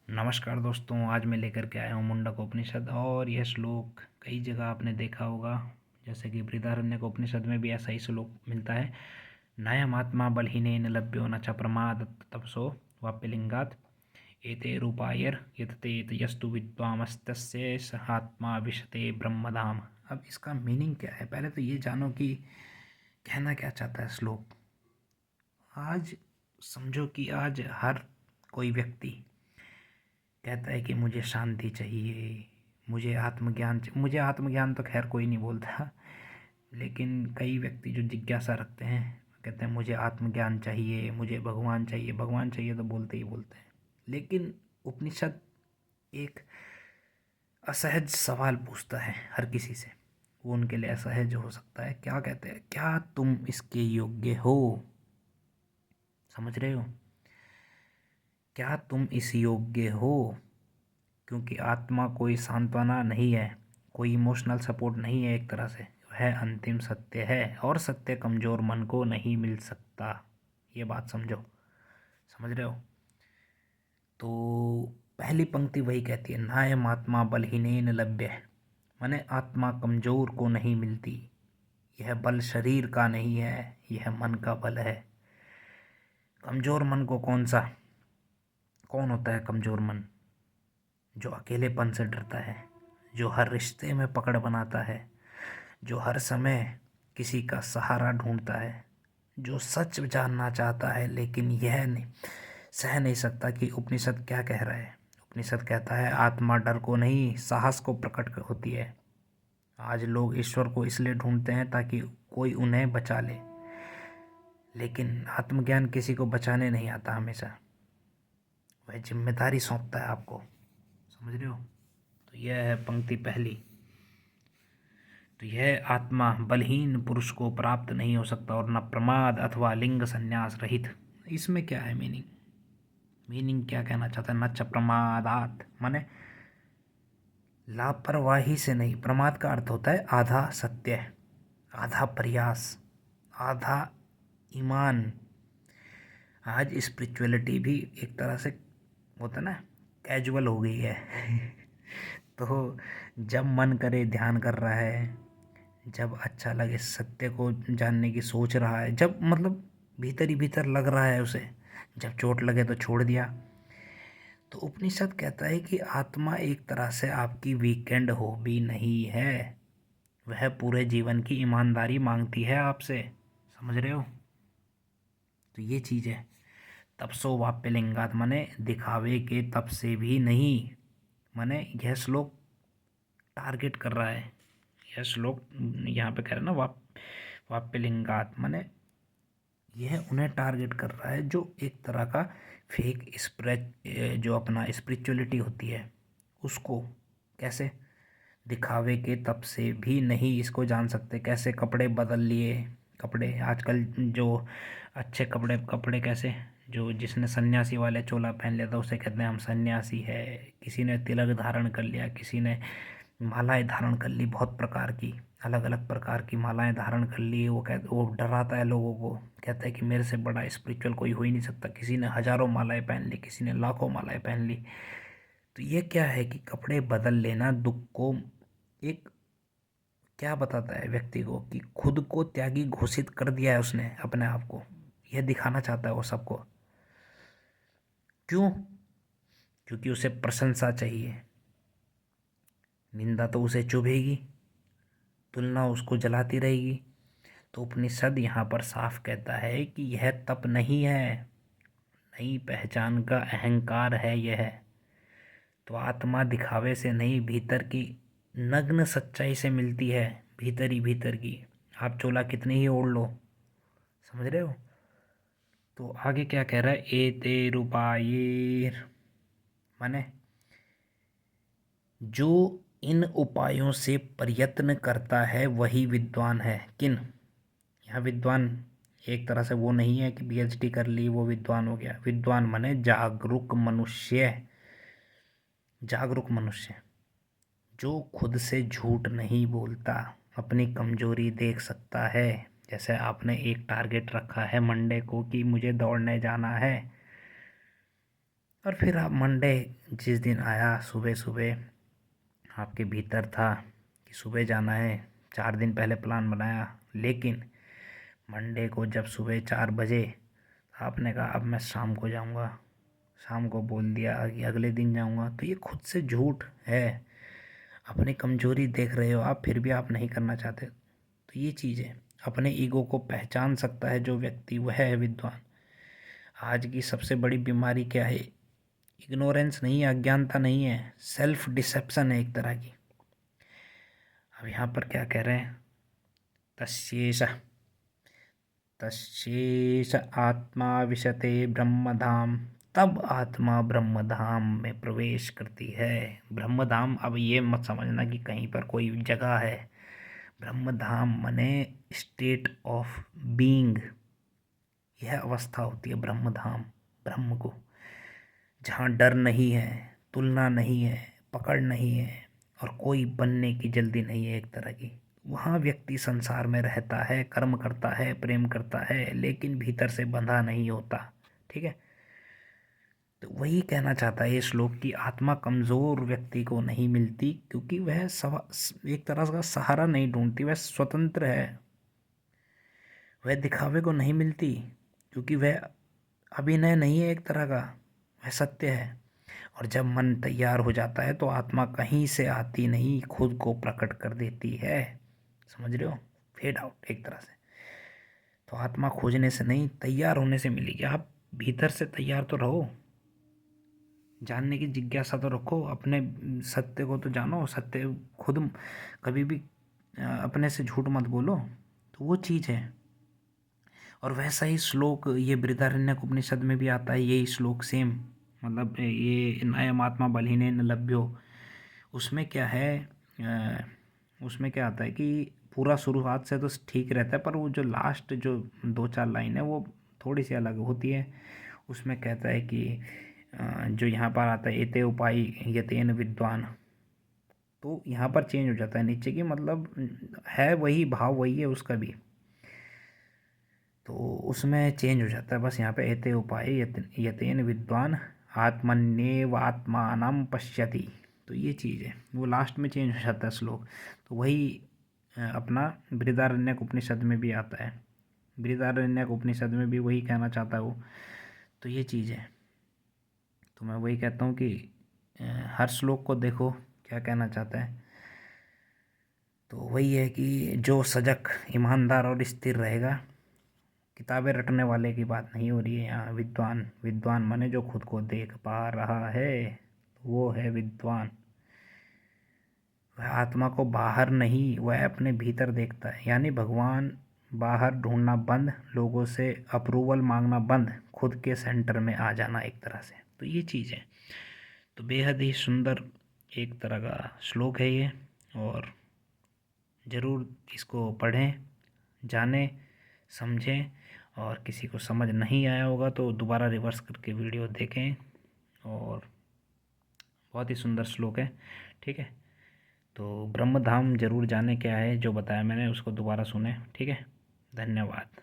नमस्कार दोस्तों, आज मैं लेकर के आया हूँ मुंडक उपनिषद। और यह श्लोक कई जगह आपने देखा होगा, जैसे कि बृहदारण्यक उपनिषद में भी ऐसा ही श्लोक मिलता है। नयमात्मा बलहीनेन लभ्यो न च प्रमाद तपसो वाप्यलिंगात् एते रूपायर यतते यस्तु विद्वामस्तस्य सहात्मा विशते ब्रह्मधाम। अब इसका मीनिंग क्या है, पहले तो ये जानो कि कहना क्या चाहता है श्लोक। आज समझो कि आज हर कोई व्यक्ति कहता है कि मुझे शांति चाहिए, मुझे आत्मज्ञान तो खैर कोई नहीं बोलता, लेकिन कई व्यक्ति जो जिज्ञासा रखते हैं कहते हैं मुझे आत्मज्ञान चाहिए, मुझे भगवान चाहिए। भगवान चाहिए तो बोलते ही बोलते हैं, लेकिन उपनिषद एक असहज सवाल पूछता है हर किसी से। वो उनके लिए असहज हो सकता है। क्या कहते हैं, क्या तुम इसके योग्य हो? समझ रहे हो? क्या तुम इस योग्य हो? क्योंकि आत्मा कोई सांत्वना नहीं है, कोई इमोशनल सपोर्ट नहीं है। एक तरह से वह अंतिम सत्य है, और सत्य कमज़ोर मन को नहीं मिल सकता। ये बात समझो। समझ रहे हो? तो पहली पंक्ति वही कहती है, नायम आत्मा बलहीनेन लभ्य। माने आत्मा कमज़ोर को नहीं मिलती। यह बल शरीर का नहीं है, यह मन का बल है। कमज़ोर मन को कौन होता है कमज़ोर मन? जो अकेलेपन से डरता है, जो हर रिश्ते में पकड़ बनाता है, जो हर समय किसी का सहारा ढूंढता है, जो सच जानना चाहता है लेकिन यह नहीं सह नहीं सकता कि उपनिषद क्या कह रहा है। उपनिषद कहता है आत्मा डर को नहीं, साहस को प्रकट होती है। आज लोग ईश्वर को इसलिए ढूंढते हैं ताकि कोई उन्हें बचा ले, लेकिन आत्मज्ञान किसी को बचाने नहीं आता। हमेशा वह जिम्मेदारी सौंपता है आपको। समझ रहे हो? तो यह है पंक्ति पहली। तो यह आत्मा बलहीन पुरुष को प्राप्त नहीं हो सकता, और न प्रमाद अथवा लिंग संन्यास रहित। इसमें क्या है मीनिंग क्या कहना चाहता है? न च प्रमादात, माने लापरवाही से नहीं। प्रमाद का अर्थ होता है आधा सत्य, आधा प्रयास, आधा ईमान। आज स्पिरिचुअलिटी भी एक तरह से होता है ना, कैजुअल हो गई है। तो जब मन करे ध्यान कर रहा है, जब अच्छा लगे सत्य को जानने की सोच रहा है, जब मतलब भीतर ही भीतर लग रहा है उसे, जब चोट लगे तो छोड़ दिया। तो उपनिषद कहता है कि आत्मा एक तरह से आपकी वीकेंड हॉबी नहीं है, वह पूरे जीवन की ईमानदारी मांगती है आपसे। समझ रहे हो? तो ये चीज़ है। तपसो वाप्यलिंगात, माने दिखावे के तप से भी नहीं। माने यह श्लोक टारगेट कर रहा है, यह श्लोक यहाँ पे कह रहा है ना, वाप्यलिंगात, माने यह उन्हें टारगेट कर रहा है जो एक तरह का फेक जो अपना स्पिरिचुअलिटी होती है उसको। कैसे? दिखावे के तप से भी नहीं इसको जान सकते। कैसे? कपड़े बदल लिए। कपड़े आजकल जो अच्छे कपड़े कैसे, जो जिसने सन्यासी वाले चोला पहन लिया था उसे कहते हैं हम सन्यासी है। किसी ने तिलक धारण कर लिया, किसी ने मालाएं धारण कर ली, बहुत प्रकार की अलग अलग प्रकार की मालाएं धारण कर ली। वो डराता है लोगों को, कहता है कि मेरे से बड़ा स्पिरिचुअल कोई हो ही नहीं सकता। किसी ने हजारों मालाएं पहन ली, किसी ने लाखों मालाएं पहन ली। तो ये क्या है कि कपड़े बदल लेना दुख को एक क्या बताता है व्यक्ति को कि खुद को त्यागी घोषित कर दिया है उसने अपने आप को। यह दिखाना चाहता है वो सबको। क्यों? क्योंकि उसे प्रशंसा चाहिए। निंदा तो उसे चुभेगी, तुलना उसको जलाती रहेगी। तो उपनिषद यहाँ पर साफ कहता है कि यह तप नहीं है, नई पहचान का अहंकार है यह। तो आत्मा दिखावे से नहीं, भीतर की नग्न सच्चाई से मिलती है, भीतर ही भीतर की। आप चोला कितने ही ओढ़ लो। समझ रहे हो? तो आगे क्या कह रहा है, ए ते रूपाये, माने जो इन उपायों से प्रयत्न करता है वही विद्वान है। किन? यहाँ विद्वान एक तरह से वो नहीं है कि पीएचडी कर ली वो विद्वान हो गया। विद्वान माने जागरूक मनुष्य। जागरूक मनुष्य जो खुद से झूठ नहीं बोलता, अपनी कमजोरी देख सकता है। जैसे आपने एक टारगेट रखा है मंडे को कि मुझे दौड़ने जाना है। और फिर आप मंडे जिस दिन आया सुबह सुबह आपके भीतर था कि सुबह जाना है, 4 दिन पहले प्लान बनाया, लेकिन मंडे को जब सुबह 4 बजे आपने कहा अब मैं शाम को जाऊंगा, शाम को बोल दिया कि अगले दिन जाऊंगा, तो ये खुद से झूठ है। अपनी कमजोरी देख रहे हो आप, फिर भी आप नहीं करना चाहते। तो ये चीज़ है, अपने ईगो को पहचान सकता है जो व्यक्ति, वह है विद्वान। आज की सबसे बड़ी बीमारी क्या है? इग्नोरेंस नहीं है, अज्ञानता नहीं है, सेल्फ डिसेप्शन है एक तरह की। अब यहाँ पर क्या कह रहे हैं? तस्येष तस्येष आत्मा विशते ब्रह्मधाम, तब आत्मा ब्रह्मधाम में प्रवेश करती है। ब्रह्मधाम, अब ये मत समझना कि कहीं पर कोई जगह है। ब्रह्मधाम मने स्टेट ऑफ बीइंग, यह अवस्था होती है ब्रह्मधाम, ब्रह्म को, जहाँ डर नहीं है, तुलना नहीं है, पकड़ नहीं है और कोई बनने की जल्दी नहीं है एक तरह की। वहाँ व्यक्ति संसार में रहता है, कर्म करता है, प्रेम करता है, लेकिन भीतर से बंधा नहीं होता। ठीक है, तो वही कहना चाहता है ये श्लोक की आत्मा कमज़ोर व्यक्ति को नहीं मिलती, क्योंकि वह एक तरह का सहारा नहीं ढूंढती, वह स्वतंत्र है। वह दिखावे को नहीं मिलती, क्योंकि वह अभिनय नहीं है एक तरह का, वह सत्य है। और जब मन तैयार हो जाता है तो आत्मा कहीं से आती नहीं, खुद को प्रकट कर देती है। समझ रहे हो? फेड आउट एक तरह से। तो आत्मा खोजने से नहीं, तैयार होने से मिलेगी। आप भीतर से तैयार तो रहो, जानने की जिज्ञासा तो रखो, अपने सत्य को तो जानो, सत्य खुद कभी भी अपने से झूठ मत बोलो। तो वो चीज़ है। और वैसा ही श्लोक ये बृहदारण्यक उपनिषद में भी आता है, यही श्लोक सेम, मतलब ये नायम आत्मा बलहीनेन लभ्यो। उसमें क्या है, उसमें क्या आता है कि पूरा शुरुआत से तो ठीक रहता है, पर वो जो लास्ट जो 2-4 लाइन है वो थोड़ी सी अलग होती है। उसमें कहता है कि जो यहाँ पर आता है एते उपाय यतेन विद्वान, तो यहाँ पर चेंज हो जाता है नीचे की, मतलब है वही भाव, वही है उसका भी, तो उसमें चेंज हो जाता है बस। यहाँ पे एते उपाय यतेन विद्वान आत्मन्येवात्मानं पश्यति, तो ये चीज़ है, वो लास्ट में चेंज हो जाता है श्लोक। तो वही अपना बृहदारण्यक उपनिषद में भी आता है, बृहदारण्यक उपनिषद में भी वही कहना चाहता है वो। तो ये चीज़ है। तो मैं वही कहता हूँ कि हर श्लोक को देखो क्या कहना चाहता है। तो वही है कि जो सजग, ईमानदार और स्थिर रहेगा, किताबें रटने वाले की बात नहीं हो रही है यहाँ। विद्वान, विद्वान माने जो खुद को देख पा रहा है, वो है विद्वान। वह आत्मा को बाहर नहीं, वह अपने भीतर देखता है। यानी भगवान बाहर ढूंढना बंद, लोगों से अप्रूवल मांगना बंद, खुद के सेंटर में आ जाना एक तरह से। तो ये चीज़ है। तो बेहद ही सुंदर एक तरह का श्लोक है ये, और ज़रूर इसको पढ़ें, जानें, समझें। और किसी को समझ नहीं आया होगा तो दोबारा रिवर्स करके वीडियो देखें। और बहुत ही सुंदर श्लोक है। ठीक है, तो ब्रह्मधाम जरूर जाने क्या है, जो बताया मैंने उसको दोबारा सुने। ठीक है, धन्यवाद।